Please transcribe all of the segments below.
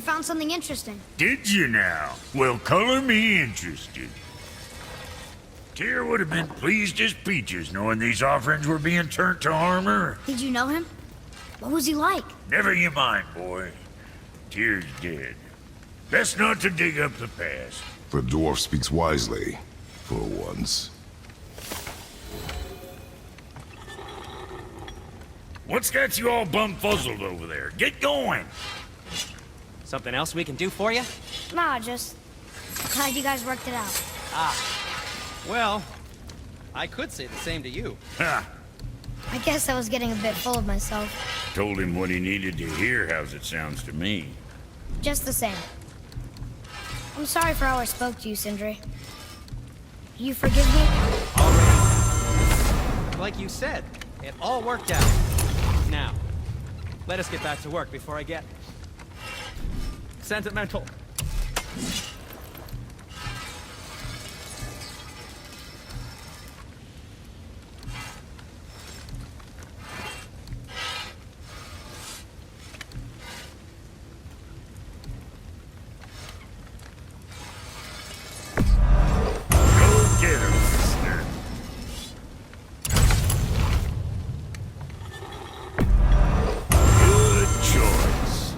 found something interesting. Did you now? Well, color me interested. Tyr would have been pleased as peaches knowing these offerings were being turned to armor. Did you know him? What was he like? Never you mind, boy. Tyr's dead. Best not to dig up the past. The dwarf speaks wisely, for once. What's got you all bum-fuzzled over there? Get going! Something else we can do for you? Nah, just glad you guys worked it out. Well, I could say the same to you. Ha! I guess I was getting a bit full of myself. Told him what he needed to hear, how's it sounds to me. Just the same. I'm sorry for how I spoke to you, Sindri. You forgive me? Like you said, it all worked out. Now, let us get back to work before I get sentimental. Go get him, mister. Good choice.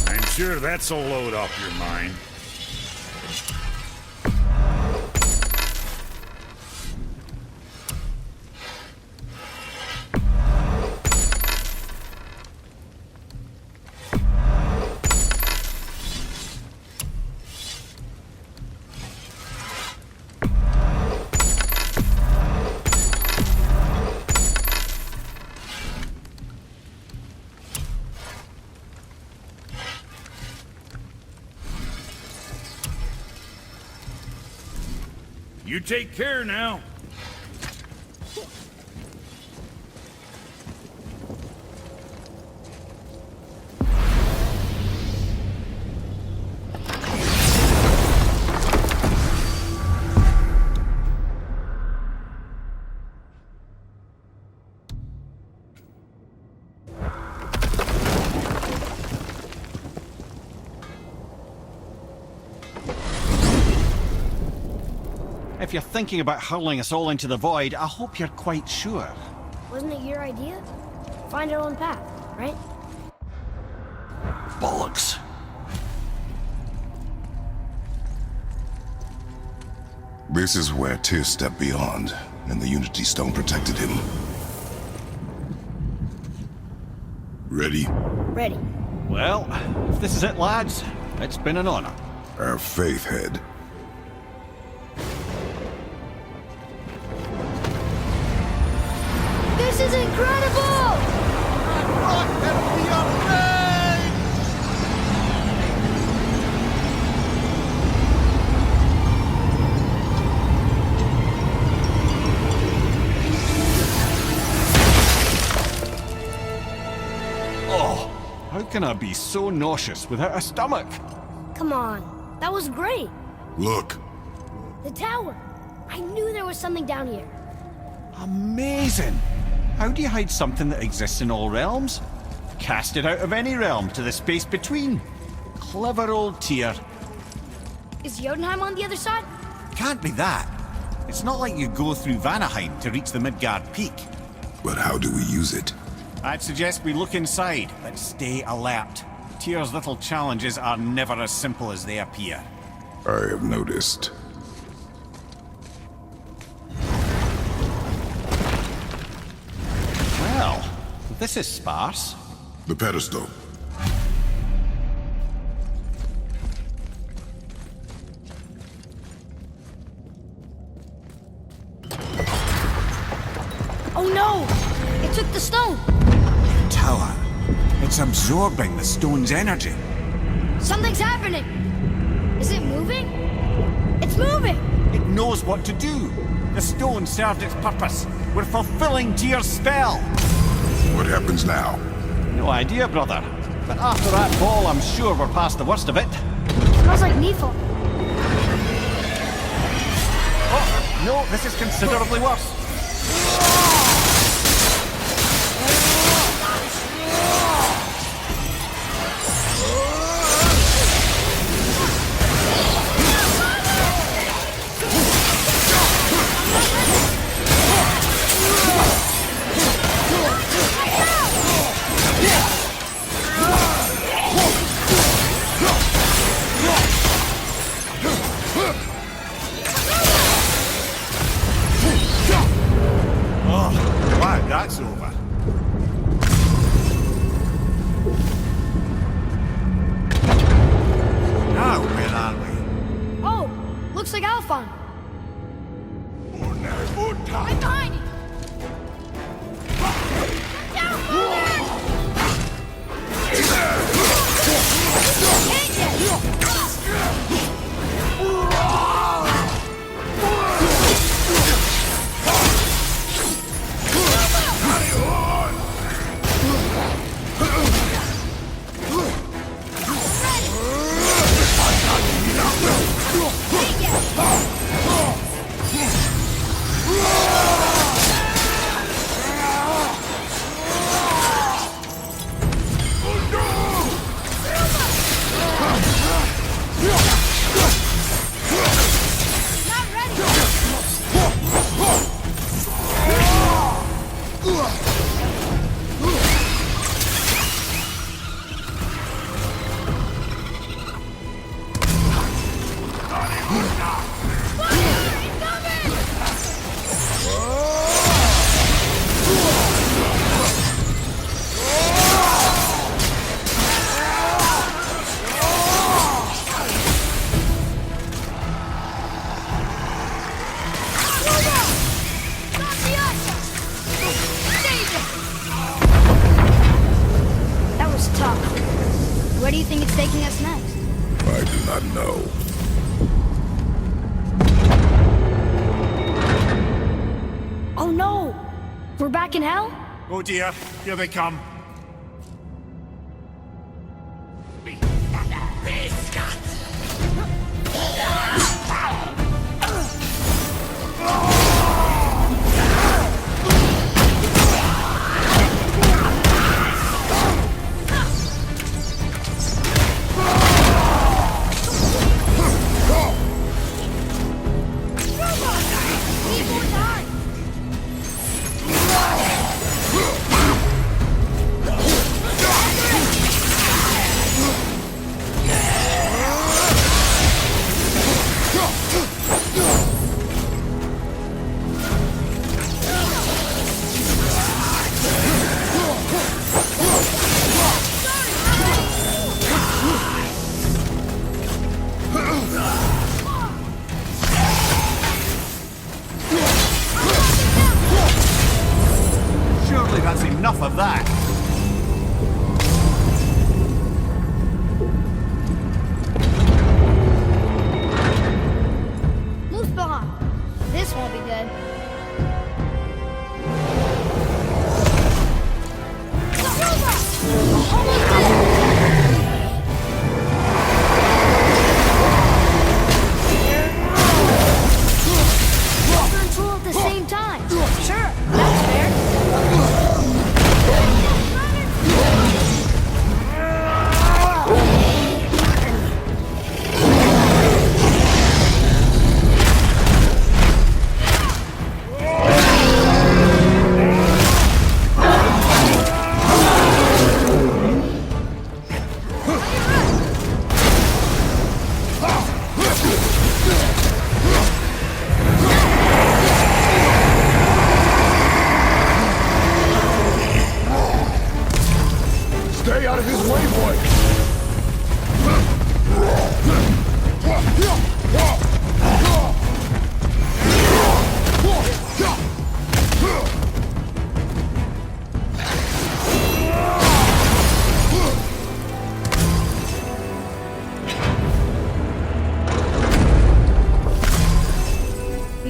I'm sure that's a load off your mind. You take care now. If you're thinking about hurling us all into the void, I hope you're quite sure. Wasn't it your idea? Find our own path, right? Bollocks. This is where Tyr stepped beyond, and the Unity Stone protected him. Ready? Ready. Well, if this is it, lads, it's been an honor. Our faith head. This is incredible! Oh, how can I be so nauseous without a stomach? Come on, that was great. Look, The tower. I knew there was something down here. Amazing! How do you hide something that exists in all realms? Cast it out of any realm to the space between. Clever old Tyr. Is Jotunheim on the other side? Can't be that. It's not like you go through Vanaheim to reach the Midgard Peak. but how do we use it? I'd suggest we look inside, but stay alert. Tyr's little challenges are never as simple as they appear. I have noticed. Well, this is sparse. The pedestal. Oh no! It took the stone! power. It's absorbing the stone's energy. Something's happening! Is it moving? It's moving! It knows what to do. The stone served its purpose. We're fulfilling Tyr's spell. What happens now? No idea, brother. But after that ball, I'm sure we're past the worst of it. Smells like Nephil. Oh, no, this is considerably worse. That's over. Now, where are we? Oh, looks like Alphon. I'm behind you! Where do you think it's taking us next? I do not know. Oh no! We're back in hell? Oh dear, here they come. Surely that's enough of that. Muspelheim. This won't be good. Almost there! At the same time. Sure, that's fair.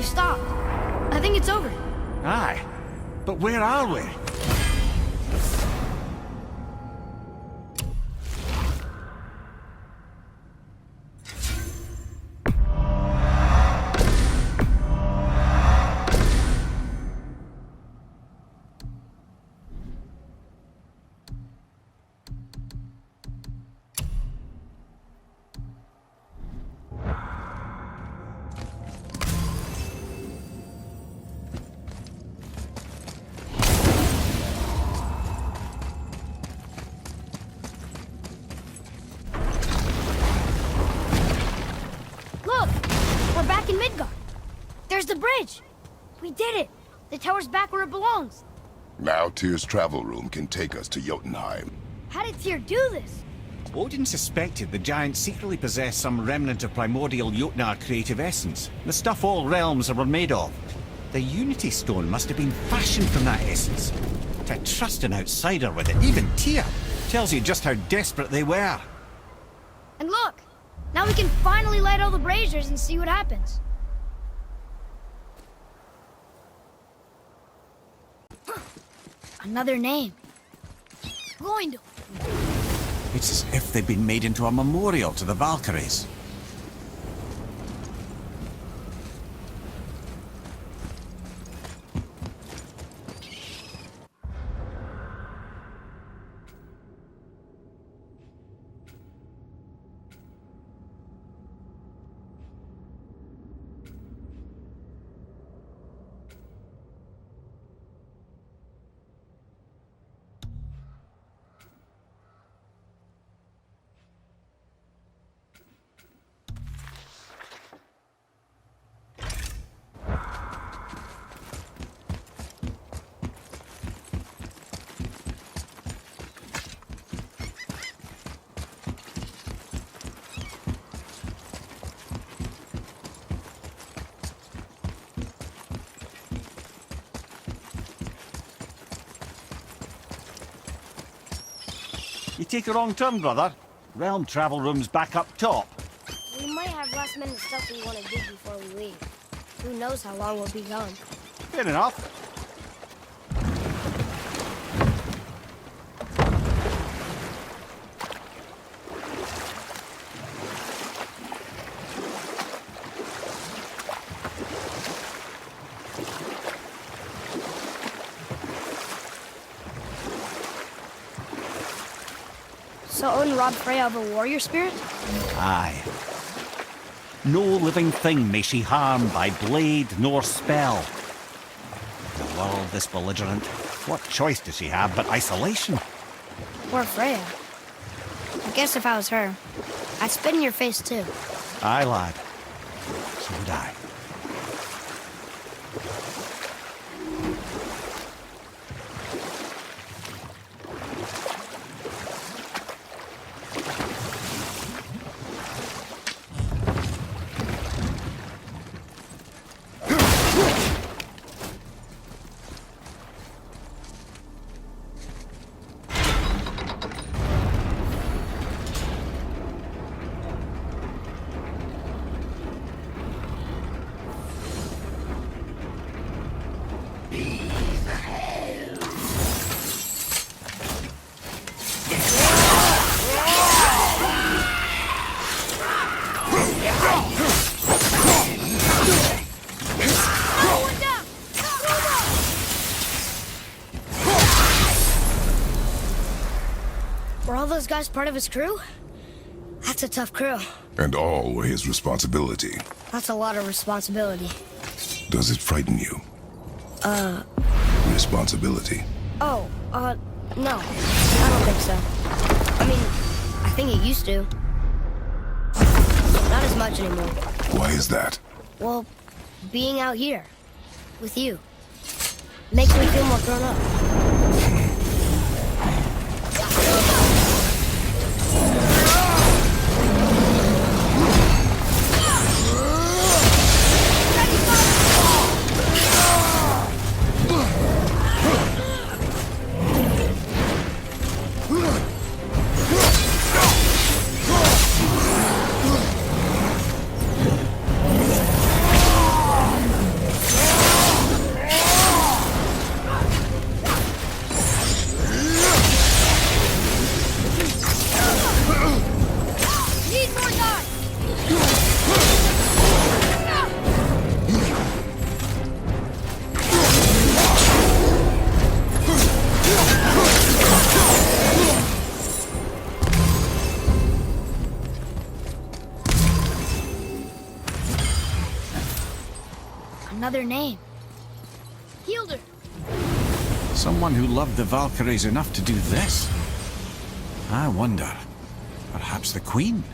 stopped. I think it's over. Aye. But where are we? Look! We're back in Midgard. There's the bridge. We did it. The tower's back where it belongs. Now Tyr's travel room can take us to Jotunheim. How did Tyr do this? Odin suspected the giant secretly possessed some remnant of primordial Jotnar creative essence, the stuff all realms were made of. The Unity Stone must have been fashioned from that essence. To trust an outsider with it, even Tyr, tells you just how desperate they were. And look! Now we can finally light all the braziers and see what happens. Another name. Gloindel. It's as if they've been made into a memorial to the Valkyries. You take a wrong turn, brother. Realm travel room's back up top. We might have last minute stuff we want to do before we leave. Who knows how long we'll be gone. Fair enough. So Odin robbed Freya of a warrior spirit? Aye. No living thing may she harm by blade nor spell. In a world this belligerent, what choice does she have but isolation? Poor Freya. I guess if I was her, I'd spit in your face too. Aye, lad. So would I. Were all those guys part of his crew? That's a tough crew. And all were his responsibility. That's a lot of responsibility. Does it frighten you? Responsibility. Oh, no. I don't think so. I mean, I think it used to. Not as much anymore. Why is that? Well, being out here, with you, makes me feel more grown up. Another name. Hildur. Someone who loved the Valkyries enough to do this. I wonder, perhaps the Queen?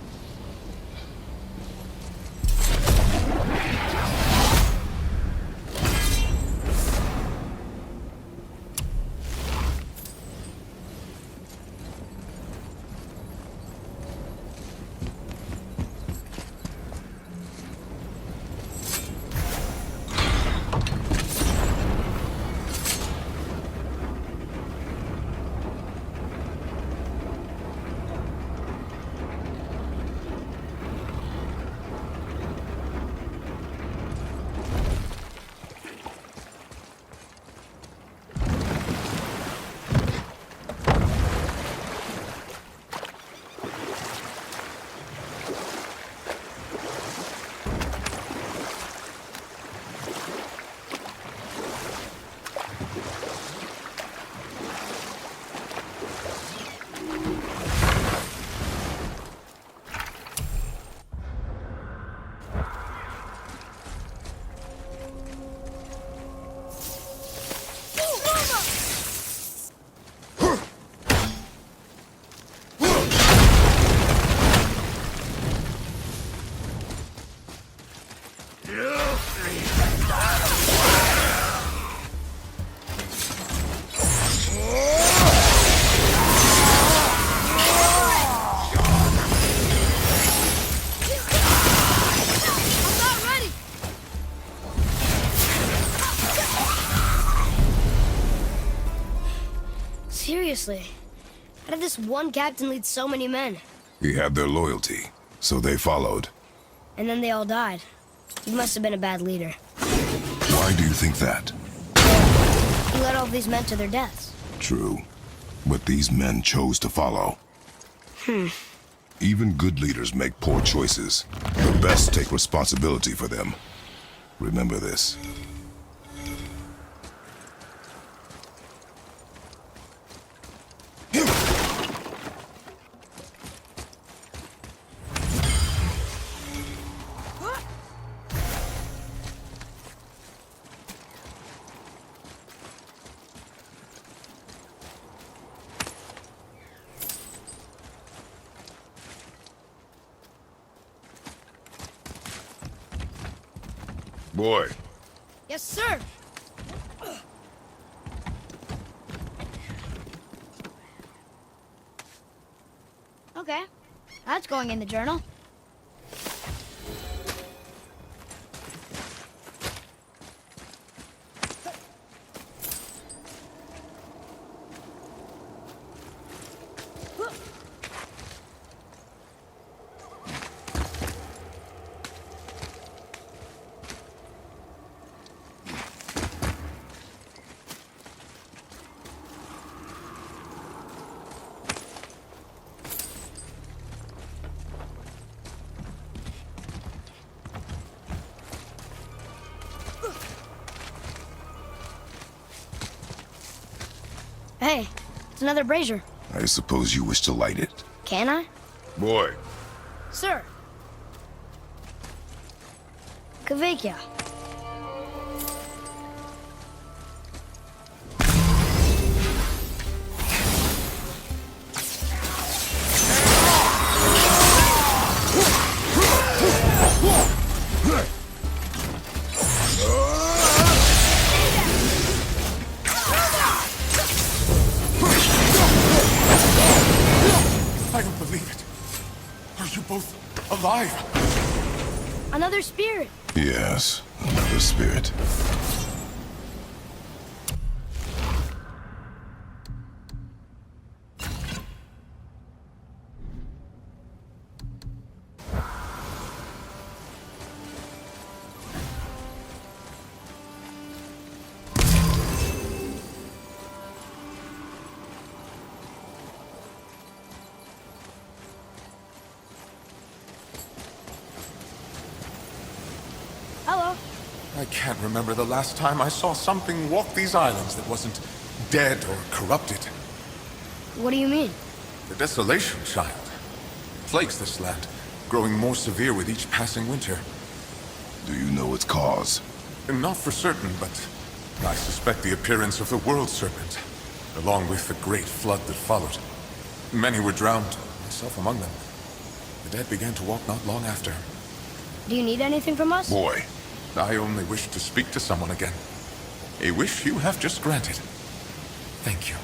Seriously, how did this one captain lead so many men? He had their loyalty, so they followed. And then they all died. He must have been a bad leader. Why do you think that? He led all these men to their deaths. True. But these men chose to follow. Even good leaders make poor choices. The best take responsibility for them. Remember this. Boy. Yes, sir. Okay, that's going in the journal. Hey, it's another brazier. I suppose you wish to light it. Can I? Boy. Sir. Kvekia. I don't believe it. Are you both alive? Another spirit. Yes, another spirit. Hello. I can't remember the last time I saw something walk these islands that wasn't dead or corrupted. What do you mean? The desolation, child. Plagues this land, growing more severe with each passing winter. Do you know its cause? Not for certain, but I suspect the appearance of the World Serpent, along with the great flood that followed. Many were drowned, myself among them. The dead began to walk not long after. Do you need anything from us? Boy, I only wish to speak to someone again. A wish you have just granted. Thank you.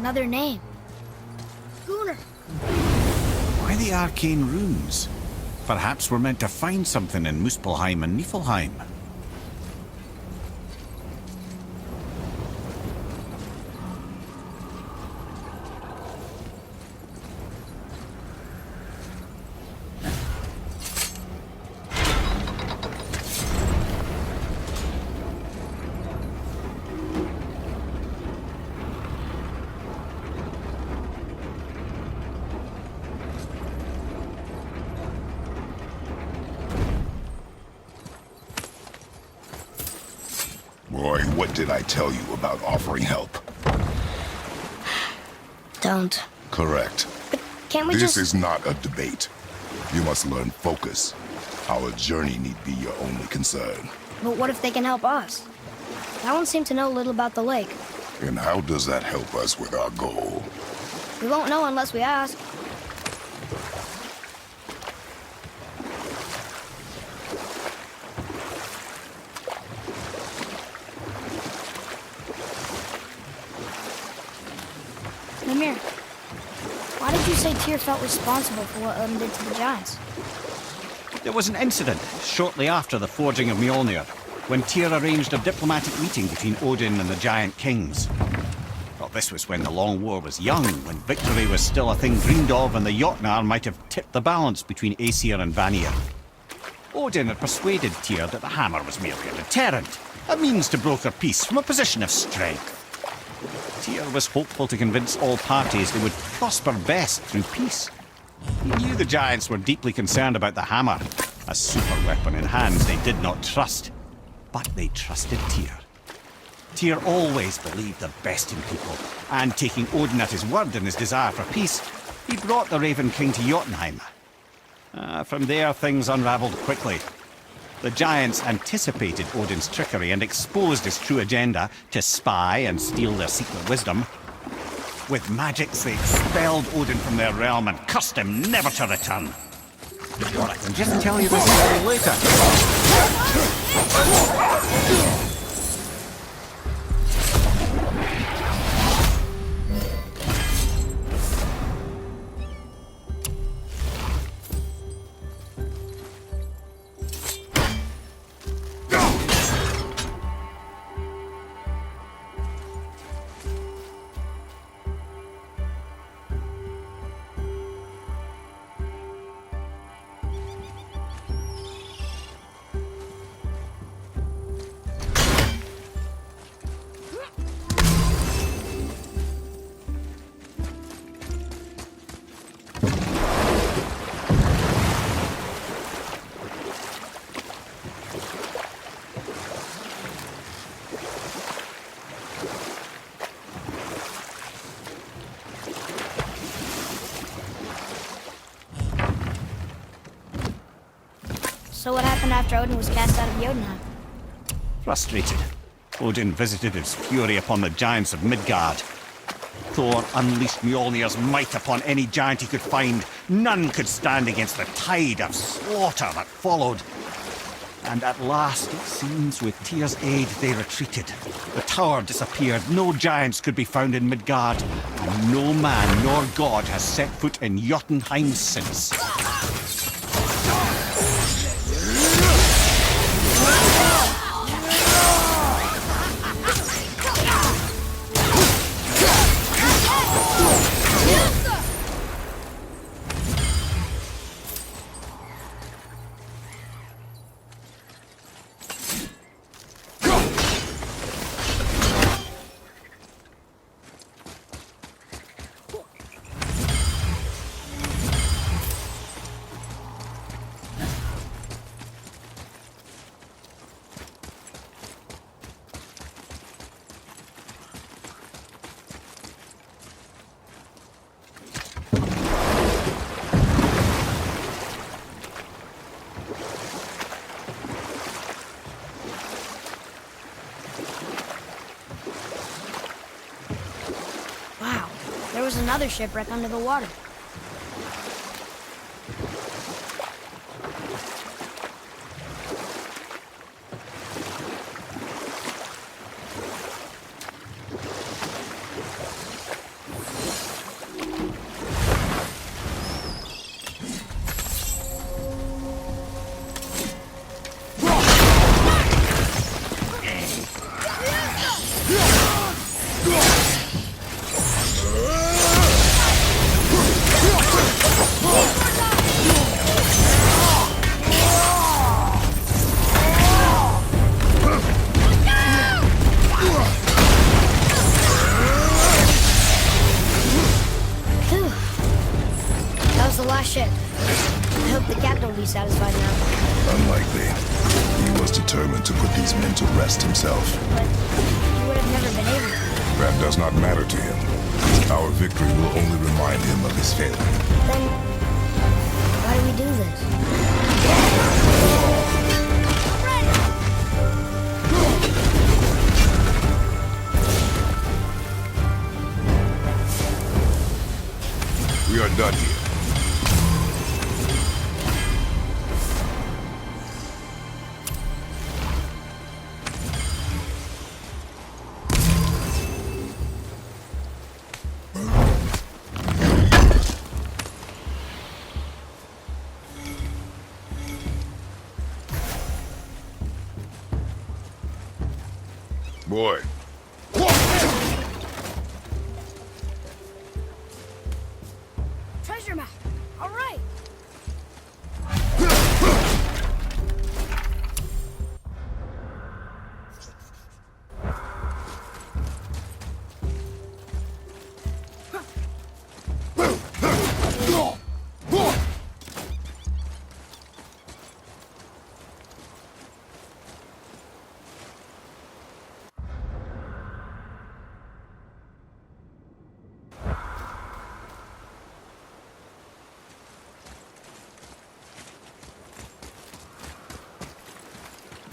Another name. Gunnar. Why the arcane runes? Perhaps we're meant to find something in Muspelheim and Niflheim. Boy, what did I tell you about offering help? Don't. Correct. But can't we This just... is not a debate. You must learn focus. Our journey need be your only concern. But what if they can help us? That one seemed to know a little about the lake. And how does that help us with our goal? We won't know unless we ask. Mimir, why did you say Tyr felt responsible for what Odin did to the giants? There was an incident shortly after the forging of Mjolnir, when Tyr arranged a diplomatic meeting between Odin and the giant kings. Well, this was when the Long War was young, when victory was still a thing dreamed of, and the Jotnar might have tipped the balance between Aesir and Vanir. Odin had persuaded Tyr that the hammer was merely a deterrent, a means to broker peace from a position of strength. Tyr was hopeful to convince all parties they would prosper best through peace. He knew the giants were deeply concerned about the hammer, a super weapon in hands they did not trust. But they trusted Tyr. Tyr always believed the best in people, and taking Odin at his word in his desire for peace, he brought the Raven King to Jotunheim. From there, things unraveled quickly. The giants anticipated Odin's trickery and exposed his true agenda to spy and steal their secret wisdom. With magics, they expelled Odin from their realm and cursed him never to return. Or I can just tell you the story later. So what happened after Odin was cast out of Jotunheim? Frustrated, Odin visited his fury upon the giants of Midgard. Thor unleashed Mjolnir's might upon any giant he could find. None could stand against the tide of slaughter that followed. And at last, it seems, with Tyr's aid, they retreated. The tower disappeared, no giants could be found in Midgard, and no man nor god has set foot in Jotunheim since. Wow, there was another shipwreck under the water. ship. I hope the captain will be satisfied now. Unlikely. He was determined to put these men to rest himself. But he would have never been able to. That does not matter to him. Our victory will only remind him of his failure. Then, why do we do this? We are done here. Boy. Treasure map. All right.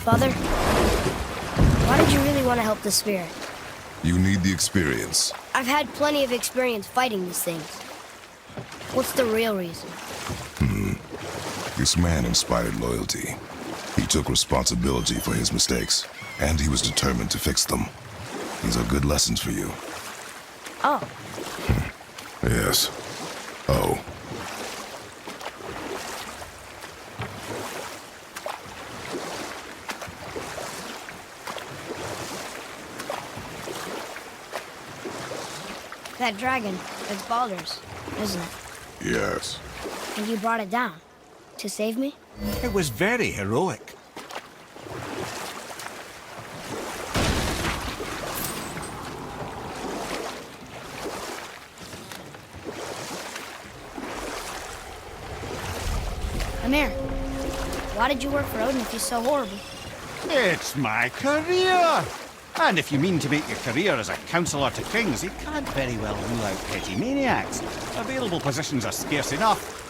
Father, why did you really want to help the spirit? You need the experience. I've had plenty of experience fighting these things. What's the real reason? This man inspired loyalty. He took responsibility for his mistakes, and he was determined to fix them. These are good lessons for you. Oh, Yes. Oh. that dragon, it's Baldur's, isn't it? Yes. And you brought it down to save me? It was very heroic. Amir, why did you work for Odin if he's so horrible? It's my career! And if you mean to make your career as a counsellor to kings, you can't very well rule out petty maniacs. Available positions are scarce enough.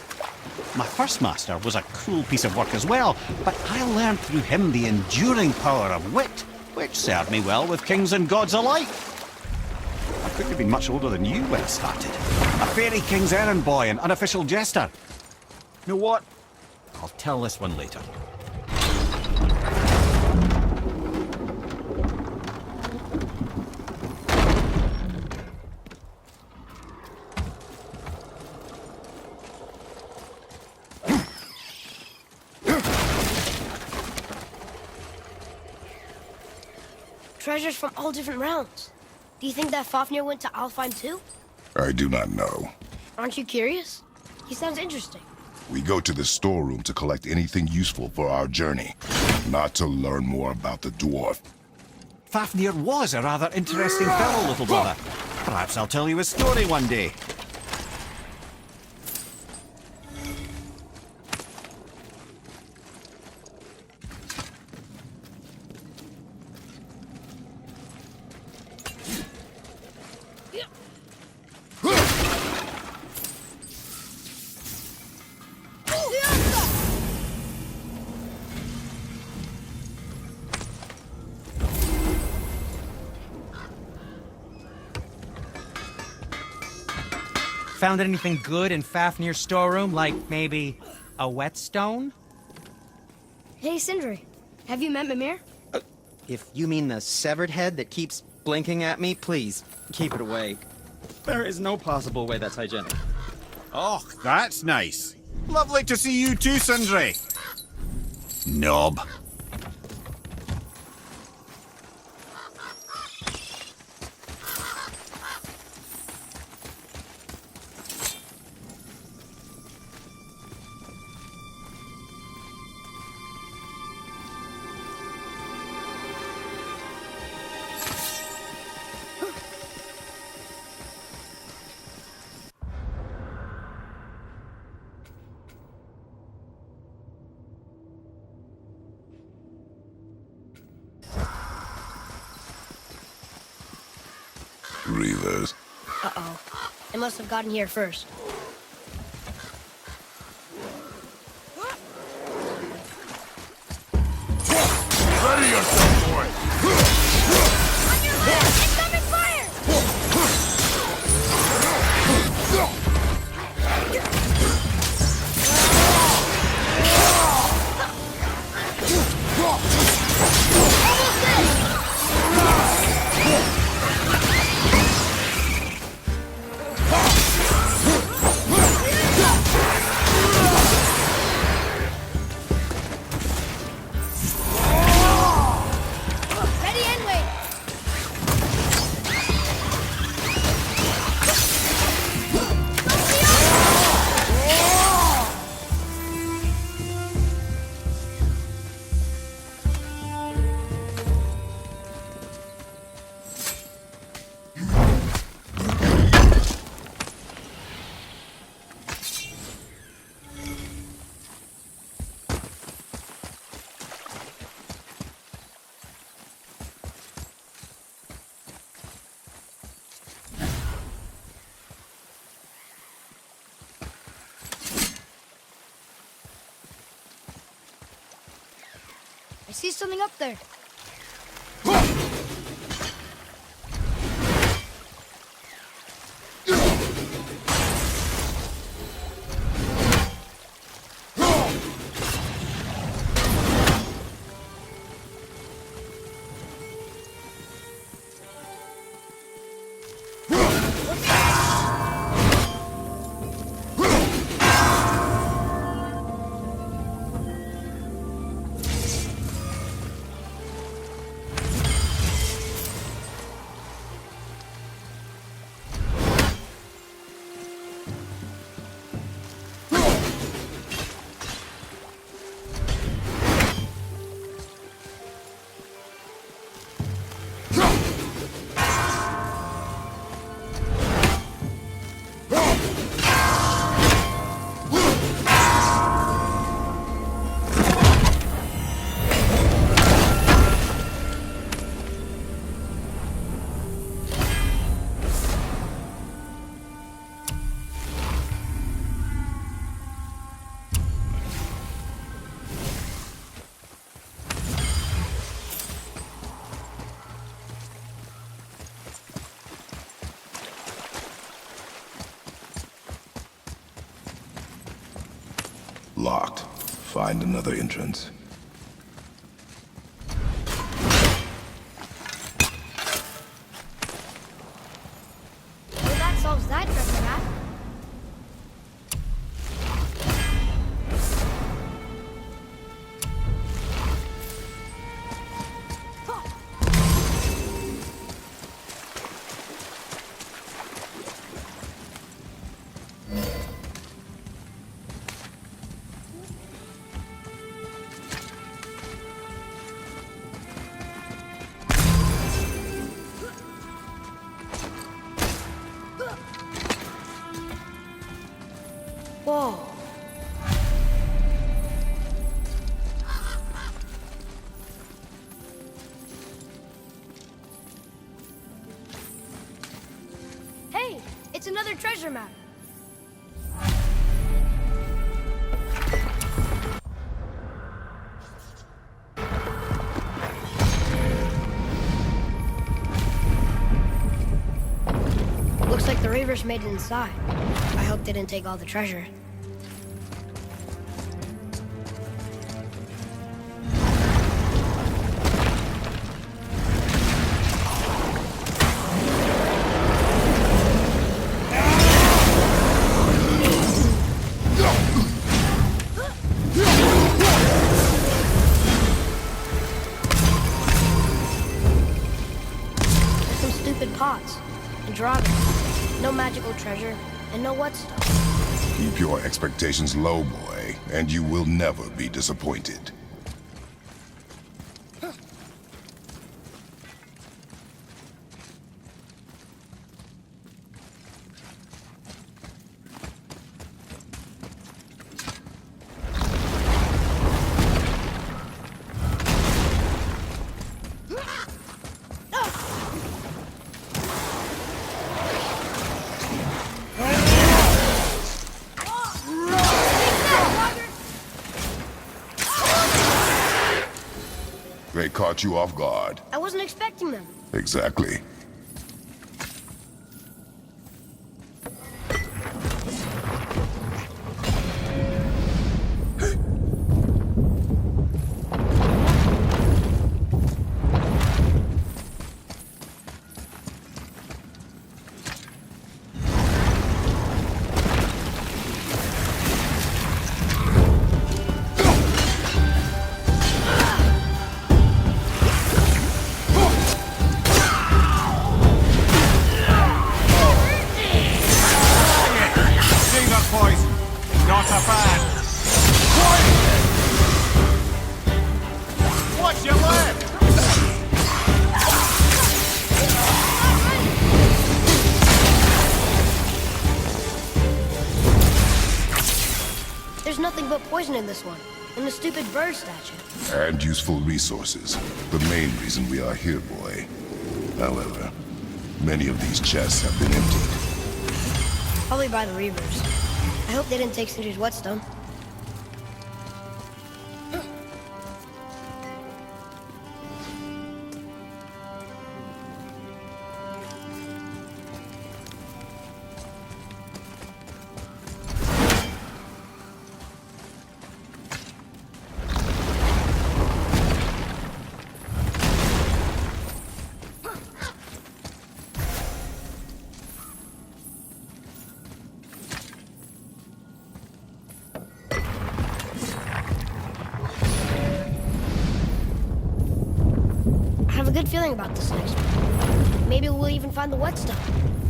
My first master was a cruel piece of work as well, but I learned through him the enduring power of wit, which served me well with kings and gods alike. I couldn't have been much older than you when I started. A fairy king's errand boy and unofficial jester. You know what? I'll tell this one later. Treasures from all different realms. Do you think that Fafnir went to Alfheim too? I do not know. Aren't you curious? He sounds interesting. We go to the storeroom to collect anything useful for our journey, not to learn more about the dwarf. Fafnir was a rather interesting fellow, little brother. Perhaps I'll tell you his story one day. Found anything good in Fafnir's storeroom, like maybe a whetstone? Hey, Sindri, have you met Mimir? If you mean the severed head that keeps blinking at me, please, keep it away. There is no possible way that's hygienic. Oh, that's nice. Lovely to see you too, Sindri. Knob. Grievers. Uh-oh. They must have gotten here first. Ready yourself, boy! On your left! Incoming fire! Ready and wait! I see something up there. Locked. Find another entrance. Well, that solves that treasure map. Whoa. Hey, it's another treasure map. Looks like the Reavers made it inside. I hope they didn't take all the treasure. Some stupid pots and drawings. No magical treasure, and no what stuff. Keep your expectations low, boy, and you will never be disappointed. They caught you off guard. I wasn't expecting them. Exactly. Finger poison. Not a fan. Watch your left! There's nothing but poison in this one. And the stupid bird statue. And useful resources. The main reason we are here, boy. However, many of these chests have been emptied. Probably by the Reavers. I hope they didn't take Sindri's whetstone. I have a good feeling about this next one. Maybe we'll even find the whetstone.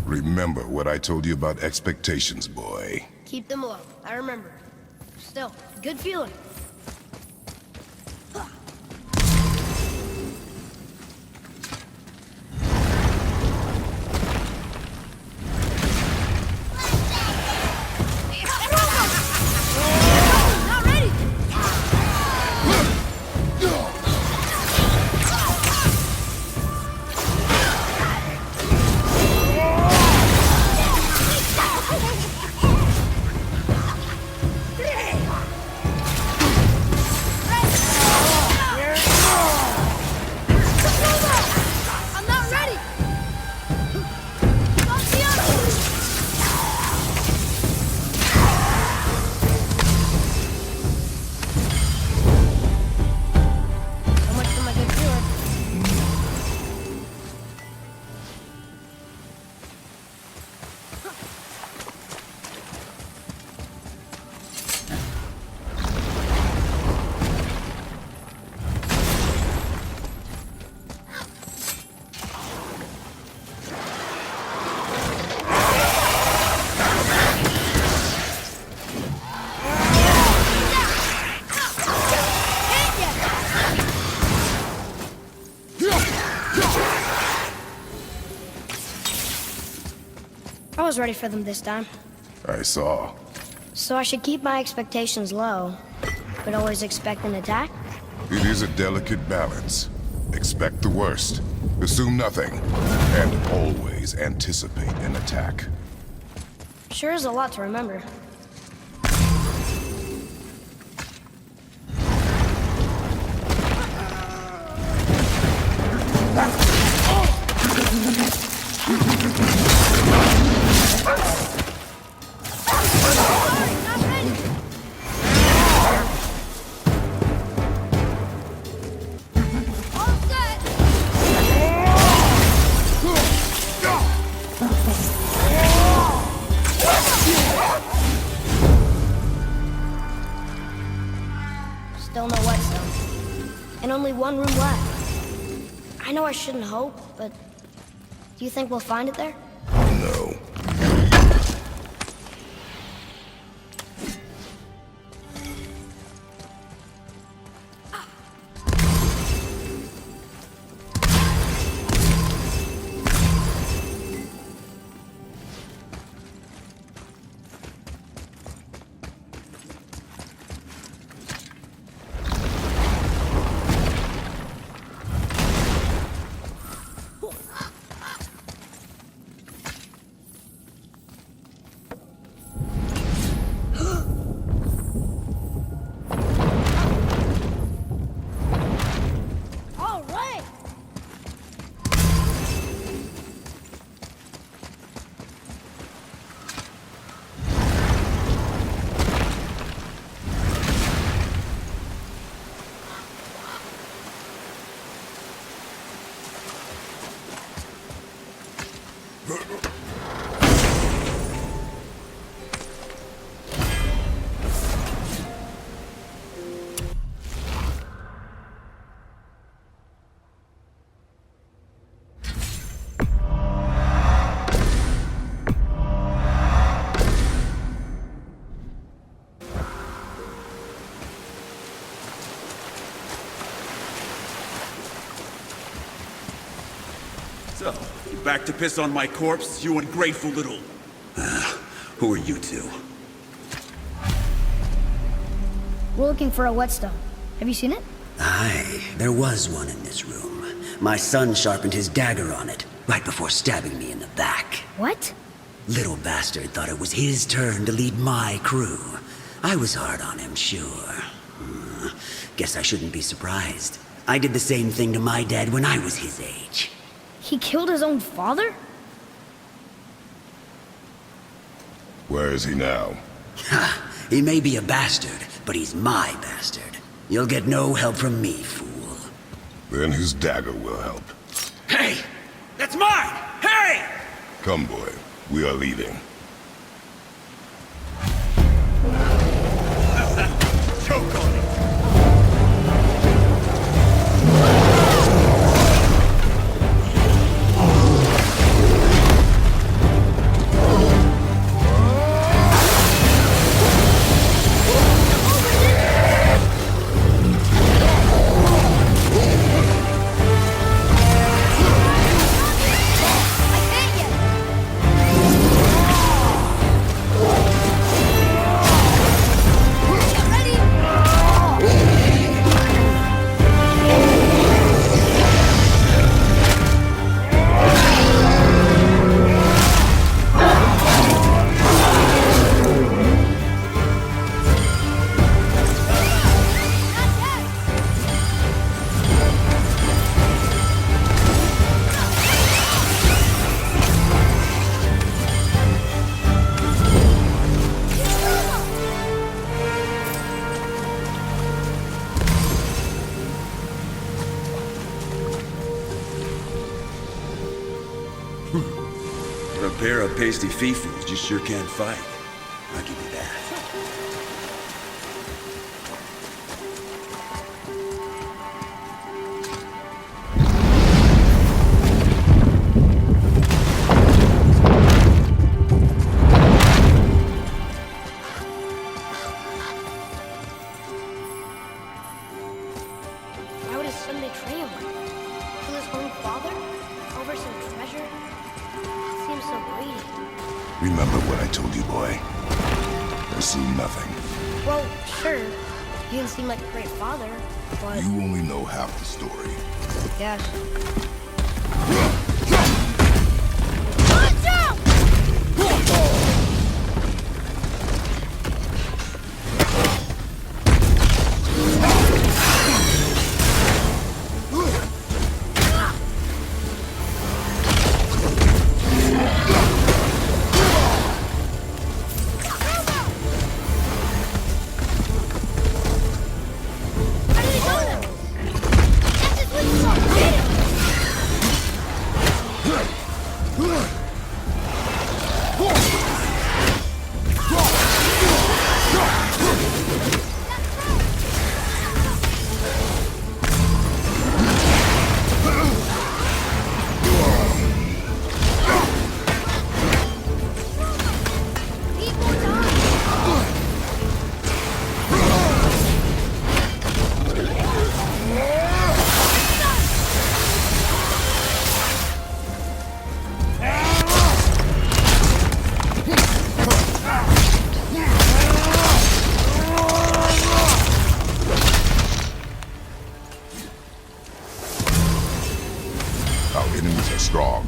Remember what I told you about expectations, boy. Keep them low. I remember. Still, good feeling. Not ready! I'm not ready! Not the others! So much for my good feeling. I was ready for them this time. I saw. So I should keep my expectations low, but always expect an attack? It is a delicate balance. Expect the worst. Assume nothing. And always anticipate an attack. Sure is a lot to remember. Still no whetstone. And only one room left. I know I shouldn't hope, but do you think we'll find it there? No. So, you back to piss on my corpse, you ungrateful little... Who are you two? We're looking for a whetstone. Have you seen it? Aye, there was one in this room. My son sharpened his dagger on it, right before stabbing me in the back. What? Little bastard thought it was his turn to lead my crew. I was hard on him, sure. Guess I shouldn't be surprised. I did the same thing to my dad when I was his age. He killed his own father? Where is he now? Ha! He may be a bastard, but he's my bastard. You'll get no help from me, fool. Then his dagger will help. Hey! That's mine! Hey! Come, boy. We are leaving. Choke on it! A pair of pasty fee-foos just sure can't fight. I'll give you that. Why would his son betray him? Kill his own father? Over some treasure? Seems so greedy. Remember what I told you, boy. Assume nothing. Well, sure. He didn't seem like a great father, but... You only know half the story. Yes. Our enemies are strong.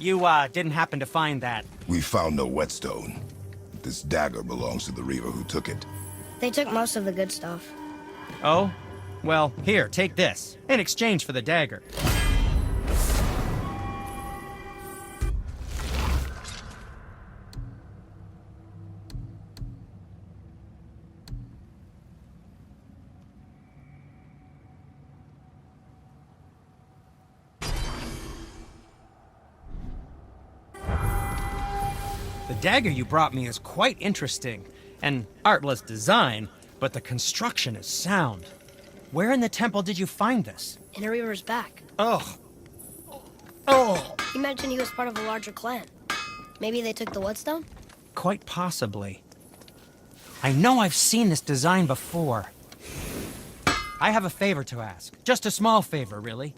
You, didn't happen to find that? We found no whetstone. This dagger belongs to the reaver who took it. They took most of the good stuff. Oh? Well, here, take this, in exchange for the dagger. The dagger you brought me is quite interesting. An artless design, but the construction is sound. Where in the temple did you find this? In a Reaver's back. Oh. Oh! He mentioned he was part of a larger clan. Maybe they took the whetstone? Quite possibly. I know I've seen this design before. I have a favor to ask. Just a small favor, really.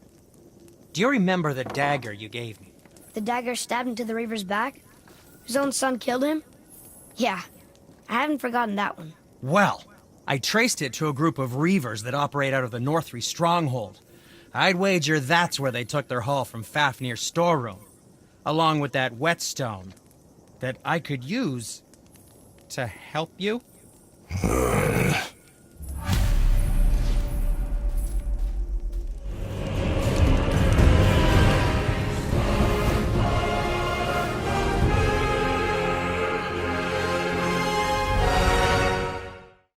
Do you remember the dagger you gave me? The dagger stabbed into the Reaver's back? His own son killed him? Yeah, I haven't forgotten that one. Well, I traced it to a group of Reavers that operate out of the Northree stronghold. I'd wager that's where they took their haul from Fafnir's storeroom, along with that whetstone that I could use to help you.